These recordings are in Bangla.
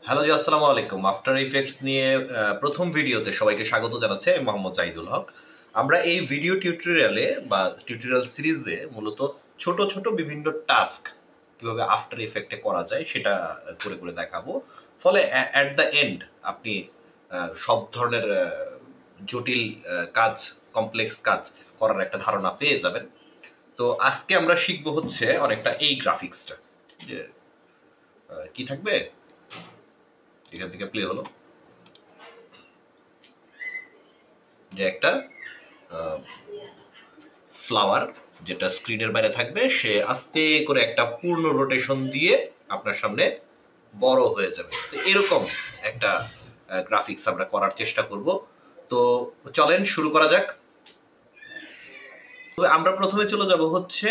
হ্যালো জি, আসসালামু আলাইকুম। আফটার ইফেক্টস নিয়ে প্রথম ভিডিওতে সবাইকে স্বাগত জানাচ্ছি। আমি মোহাম্মদ জাহিদুল হক। আমরা এই ভিডিও টিউটোরিয়ালে বা টিউটোরিয়াল সিরিজে মূলত ছোট ছোট বিভিন্ন টাস্ক কিভাবে আফটার ইফেক্টে করা যায় সেটা করে করে দেখাবো। ফলে অ্যাট দ্য এন্ড আপনি সব ধরনের জটিল কাজ, কমপ্লেক্স কাজ করার একটা ধারণা পেয়ে যাবেন। তো আজকে আমরা শিখবো হচ্ছে অনেকটা এই গ্রাফিক্সটা, যে কি থাকবে এখান থেকে প্লে হলো, যে একটা ফ্লাওয়ার যেটা স্ক্রিনের বাইরে থাকবে, সে আস্তে করে একটা পূর্ণ রোটেশন দিয়ে আপনার সামনে বড় হয়ে যাবে। তো এরকম একটা গ্রাফিক্স আমরা করার চেষ্টা করব। তো চলেন শুরু করা যাক। তবে আমরা প্রথমে চলে যাব হচ্ছে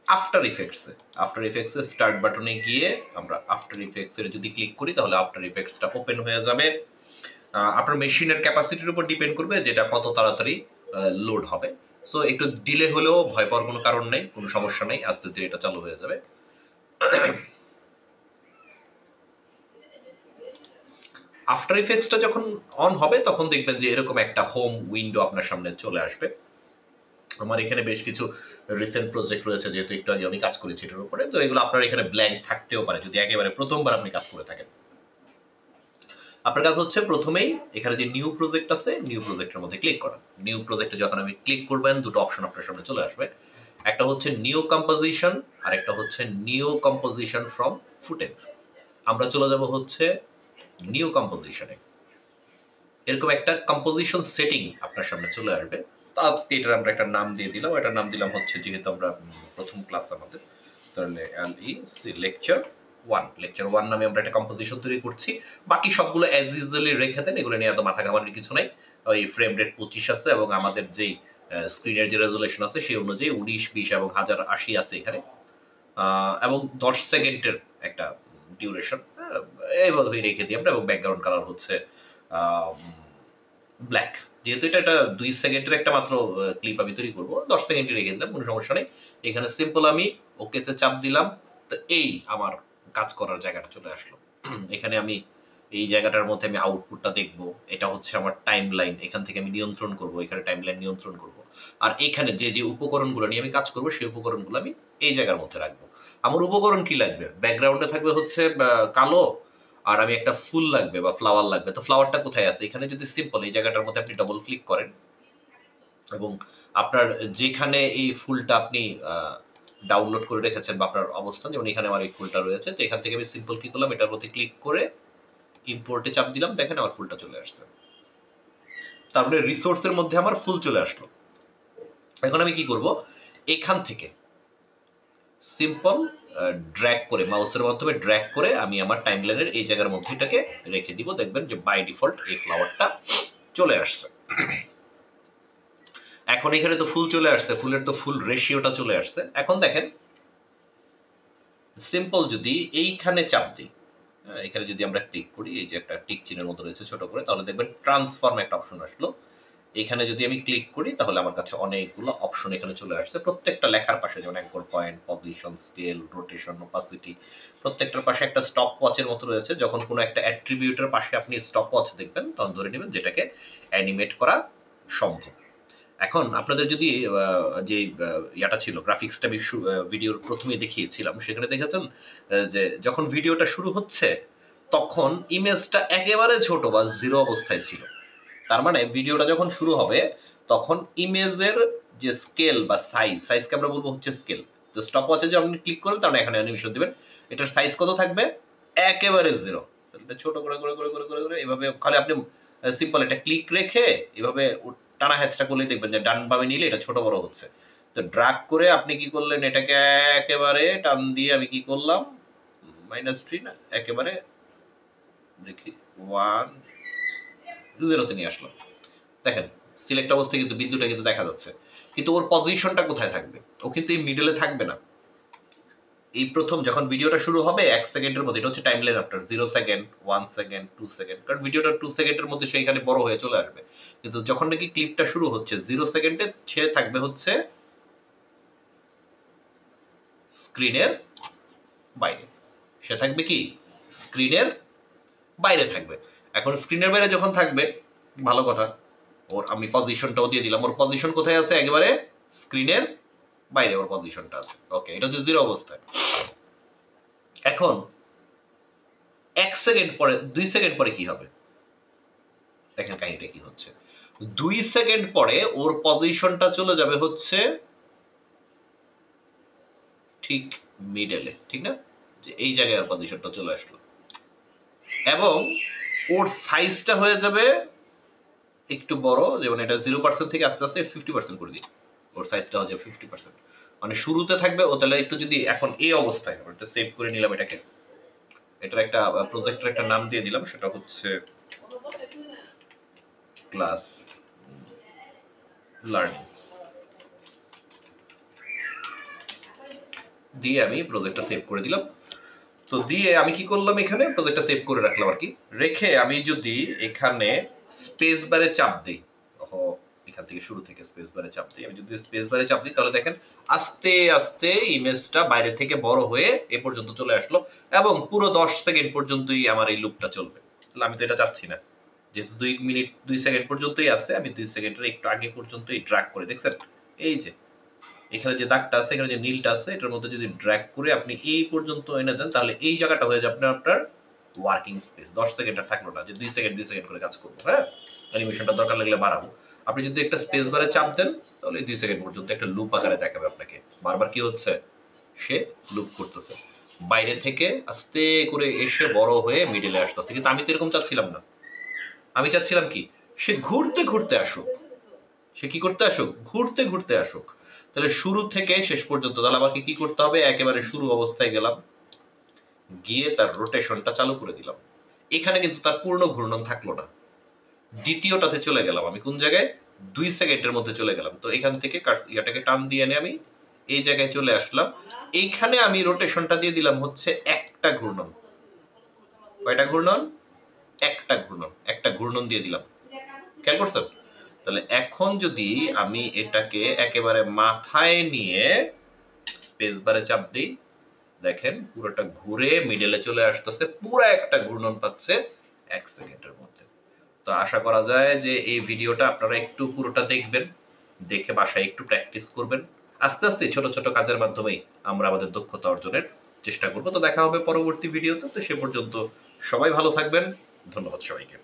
আফটার ইফেক্টসে। আফটার ইফেক্টসে স্টার্ট বাটনে গিয়ে আমরা আফটার ইফেক্টসের যদি ক্লিক করি তাহলে আফটার ইফেক্টসটা ওপেন হয়ে যাবে। আপনার মেশিনের ক্যাপাসিটির উপর ডিপেন্ড করবে যেটা কত তাড়াতাড়ি লোড হবে। সো একটু ডিলে হলেও ভয় পাওয়ার কোনো কারণ নেই, কোনো সমস্যা নেই, আস্তে ধীরে এটা চালু হয়ে যাবে। আফটার ইফেক্টসটা যখন অন হবে তখন দেখবেন যে এরকম একটা হোম উইন্ডো আপনার সামনে চলে আসবে। আমার এখানে বেশ কিছু রিসেন্ট প্রজেক্ট রয়েছে, যেহেতু একটু আগে আমি কাজ করেছি এটার উপরে, তো এগুলো আপনার এখানে ব্ল্যাঙ্ক থাকতেও পারে যদি একেবারে প্রথমবার আপনি কাজ করে থাকেন। আপনার কাজ হচ্ছে প্রথমেই এখানে যে নিউ প্রজেক্ট আছে, নিউ প্রজেক্টের মধ্যে ক্লিক করা। নিউ প্রজেক্টে যখন আমি ক্লিক করবেন দুটো অপশন আপনার সামনে চলে আসবে। একটা হচ্ছে নিউ কম্পোজিশন আর একটা হচ্ছে নিউ কম্পোজিশন ফ্রম ফুটেজ। আমরা চলে যাব হচ্ছে নিউ কম্পোজিশনে। এরকম একটা কম্পোজিশন সেটিং আপনার সামনে চলে আসবে। তো আজকে এটার আমরা একটা নাম দিয়ে দিলাম। এটার নাম দিলাম হচ্ছে, যেহেতু আমরা প্রথম ক্লাস আমাদের, তাহলে লেকচার 1 নামে আমরা একটা কম্পোজিশন তৈরি করছি। বাকি সবগুলো অ্যাজ ইউজুয়ালি রেখে দেন, এগুলো নিয়ে এত মাথা ঘামানোর কিছু নাই। ওই ফ্রেম রেট 25 আছে এবং আমাদের যেই স্ক্রিনের যে রেজুলেশন আছে সেই অনুযায়ী 19, 20 এবং 1080 আছে এখানে। এবং 10 সেকেন্ডের একটা ডিউরেশন এইভাবে রেখে দিই আমরা। এবং ব্যাকগ্রাউন্ড কালার হচ্ছে ব্ল্যাক। যেহেতু এটা একটা 2 সেকেন্ডের একটা মাত্র ক্লিপ আমি তৈরি করবো, 10 সেকেন্ডে রেখে দিলাম, কোনো সমস্যা নেই। এখানে সিম্পল আমি ওকেতে চাপ দিলাম। তো এই আমার কাজ করার জায়গাটা চলে আসলো। এখানে আমি এই জায়গাটার মধ্যে আমি আউটপুটটা দেখবো। এটা হচ্ছে আমার টাইম লাইন, এখান থেকে আমি নিয়ন্ত্রণ করব, এখানে টাইম লাইন নিয়ন্ত্রণ করব। আর এখানে যে যে উপকরণগুলো নিয়ে আমি কাজ করব সেই উপকরণগুলো আমি এই জায়গার মধ্যে রাখবো। আমার উপকরণ কি লাগবে? ব্যাকগ্রাউন্ডে থাকবে হচ্ছে কালো, আর আমি একটা ফুল লাগবে বা ফ্লাওয়ার লাগবে। তো ফ্লাওয়ারটা কোথায় আছে? এখানে যদি সিম্পল এই জায়গাটার মধ্যে আপনি ডবল ক্লিক করেন এবং আপনার যেখানে এই ফুলটা আপনি ডাউনলোড করে রেখেছেন বা আপনার অবস্থান, যেমন এখানে আমার এই ফুলটা রয়েছে, তো এখান থেকে আমি সিম্পল কি করলাম, এটার মধ্যে ক্লিক করে ইম্পোর্টে চাপ দিলাম, দেখেন আমার ফুলটা চলে আসছে। তারপরে রিসোর্সের মধ্যে আমার ফুল চলে আসলো। এখন আমি কি করব, এখান থেকে সিম্পল ড্র্যাগ করে, মাউসের মাধ্যমে ড্র্যাগ করে আমি আমার টাইমলাইনের এই জায়গার মধ্যে এটাকে রেখে দিব। দেখবেন যে বাই ডিফল্ট এই ফ্লাওয়ারটা চলে আসছে। এখন এখানে তো ফুল চলে আসছে, ফুলের তো ফুল রেশিওটা চলে আসছে। এখন দেখেন সিম্পল যদি এইখানে চাপ দিই, এখানে যদি আমরা ক্লিক করি, এই যে একটা টিক চিহ্নের মতো রয়েছে ছোট করে, তাহলে দেখবেন ট্রান্সফর্ম একটা অপশন আসলো। এখানে যদি আমি ক্লিক করি তাহলে আমার কাছে অনেকগুলো অপশন এখানে চলে আসছে। প্রত্যেকটা লেখার পাশে, যেমন anchor point, position, scale, rotation, opacity, প্রত্যেকটার পাশে একটা স্টপ ওয়াচের মতো রয়েছে। যখন কোনো একটা অ্যাট্রিবিউটের পাশে আপনি স্টপ ওয়াচ দেখবেন তখন ধরে নেবেন যেটাকে অ্যানিমেট করা সম্ভব। এখন আপনাদের যদি যে ইয়াটা ছিল, গ্রাফিক্সটা আমি ভিডিওর প্রথমেই দেখিয়েছিলাম, সেখানে দেখেছেন যে যখন ভিডিওটা শুরু হচ্ছে তখন ইমেজটা একেবারে ছোট বা জিরো অবস্থায় ছিল। তার মানে ভিডিওটা যখন শুরু হবে তখন ইমেজের যে স্কেল বা সাইজকে আমরা বলবো হচ্ছে স্কেল। তো স্টপ ওয়াচে যে আপনি ক্লিক করবেন তার এখানে অ্যানিমেশন দিবেন, এটার সাইজ কত থাকবে? একেবারে জিরো। ছোট করে করে করে করে করে করে এভাবে খালি আপনি সিম্পল একটা ক্লিক রেখে এভাবে টানা হ্যাচটা করলেই দেখবেন যে ডান বামে নিলে এটা ছোট বড় হচ্ছে। তো ড্রাগ করে আপনি কি করলেন, এটাকে একেবারে টান দিয়ে আমি কি করলাম, -3 না, একেবারে দেখি 1 0 তে নিয়ে আসলাম। দেখেন সিলেক্ট অবস্থায় কিন্তু বিন্দুটা কিন্তু দেখা যাচ্ছে, কিন্তু ওর পজিশনটা কোথায় থাকবে? ও কিন্তু এই মিডলে থাকবে না। এই প্রথম যখন ভিডিওটা শুরু হবে 1 সেকেন্ডের মধ্যে, এটা হচ্ছে timeline after 0 second, 1 second, 2 second, কারণ ভিডিওটা 2 সেকেন্ডের মধ্যে সেইখানে বড় হয়ে চলে আসবে। কিন্তু যখন নাকি ক্লিপটা শুরু হচ্ছে 0 সেকেন্ডে, সে থাকবে হচ্ছে স্ক্রিনের বাইরে। সে থাকবে কি? স্ক্রিনের বাইরে থাকবে। এখন স্ক্রিনের বাইরে যখন থাকবে, ভালো কথা, ওর আমি পজিশনটাও দিয়ে দিলাম। ওর পজিশন কোথায় আছে? একেবারে স্ক্রিনের বাইরে ওর পজিশনটা আছে। ওকে, এটা হচ্ছে 0 অবস্থায়। এখন 1 সেকেন্ড পরে, 2 সেকেন্ড পরে কি হবে? দেখেন কাহিনীটা কি হচ্ছে। 2 সেকেন্ড পরে ওর পজিশনটা চলে যাবে হচ্ছে ঠিক মিডলে, ঠিক না? যে এই জায়গায় ওর পজিশনটা চলে আসলো, এবং ওর সাইজটা হয়ে যাবে একটু বড়, যেমন এটা 0% থেকে আস্তে আস্তে 50% করে দিই। ওর সাইজটা হচ্ছে 50%, মানে শুরুতে থাকবে ও। তাহলে একটু যদি এখন এই অবস্থায় এটা সেভ করে নিলাম, এটাকে, এটার একটা প্রজেক্টের একটা নাম দিয়ে দিলাম, সেটা হচ্ছে ক্লাস লার্নিং দিয়ে আমি প্রজেক্টটা সেভ করে দিলাম। তো দিয়ে আমি কি করলাম, এখানে প্রজেক্টটা সেভ করে রাখলাম আর কি। রেখে আমি যদি এখানে স্পেস বারে চাপ দিই, এখান থেকে শুরু থেকে স্পেস বারে চাপ দিই, আমি যদি স্পেস বারে চাপ দিই তাহলে দেখেন আস্তে আস্তে ইমেজটা বাইরে থেকে বড় হয়ে এ পর্যন্ত চলে আসলো, এবং পুরো 10 সেকেন্ড পর্যন্তই আমার এই লুপটা চলবে। তাহলে আমি তো এটা চাচ্ছি না, যেহেতু 2 মিনিট 2 সেকেন্ড পর্যন্তই আছে, আমি 2 সেকেন্ডের একটু আগে পর্যন্তই ড্র্যাগ করে, দেখছেন এই যে এখানে যে দাগটা আছে, এখানে যে নীলটা আছে, এটার মধ্যে যদি ড্র্যাগ করে আপনি এই পর্যন্ত এনে দেন, তাহলে এই জায়গাটা হয়ে যাবে আপনার ওয়ার্কিং স্পেস। 10 সেকেন্ড আর থাকলো না যে 2 সেকেন্ড 2 সেকেন্ড করে কাজ করবো। হ্যাঁ, অ্যানিমেশনটা দরকার লাগলে বাড়াবো। আপনি যদি একটা স্পেস বারে চাপ দেন, তাহলে 2 সেকেন্ড পর্যন্ত একটা লুপ আকারে দেখাবে আপনাকে। বারবার কি হচ্ছে, সে লুপ করতেছে, বাইরে থেকে আস্তে করে এসে বড় হয়ে মিডলে আসতেছে। কিন্তু আমি তো এরকম চাচ্ছিলাম না। আমি চাচ্ছিলাম কি, সে ঘুরতে ঘুরতে আসুক। সে কি করতে আসুক? ঘুরতে ঘুরতে আসুক। তাহলে শুরু থেকে শেষ পর্যন্ত, তাহলে আমাকে কি করতে হবে? একেবারে শুরু অবস্থায় গেলাম, গিয়ে তার রোটেশনটা চালু করে দিলাম। এখানে কিন্তু তার পূর্ণ ঘূর্ণন থাকলো না। দ্বিতীয়টাতে চলে গেলাম আমি কোন জায়গায়? 2 সেকেন্ডের মধ্যে চলে গেলাম। তো এখান থেকে ইয়াটাকে টান দিয়ে এনে আমি এই জায়গায় চলে আসলাম। এইখানে আমি রোটেশনটা দিয়ে দিলাম হচ্ছে একটা ঘূর্ণন। কয়টা ঘূর্ণন? একটা ঘূর্ণন। একটা ঘূর্ণন দিয়ে দিলাম। খেয়াল করছেন? তাহলে এখন যদি আমি এটাকে একেবারে মাথায় নিয়ে স্পেস বারে চাপ দিই, দেখেন পুরোটা ঘুরে মিডলে চলে আসতেছে, পুরো একটা ঘূর্ণন পাচ্ছে 1 সেকেন্ডের মধ্যে। তো আশা করা যায় যে এই ভিডিওটা আপনারা একটু পুরোটা দেখবেন, দেখে বাসায় একটু প্র্যাকটিস করবেন। আস্তে আস্তে ছোট ছোট কাজের মাধ্যমেই আমরা আমাদের দক্ষতা অর্জনের চেষ্টা করব। তো দেখা হবে পরবর্তী ভিডিওতে। তো সে পর্যন্ত সবাই ভালো থাকবেন। ধন্যবাদ সবাইকে।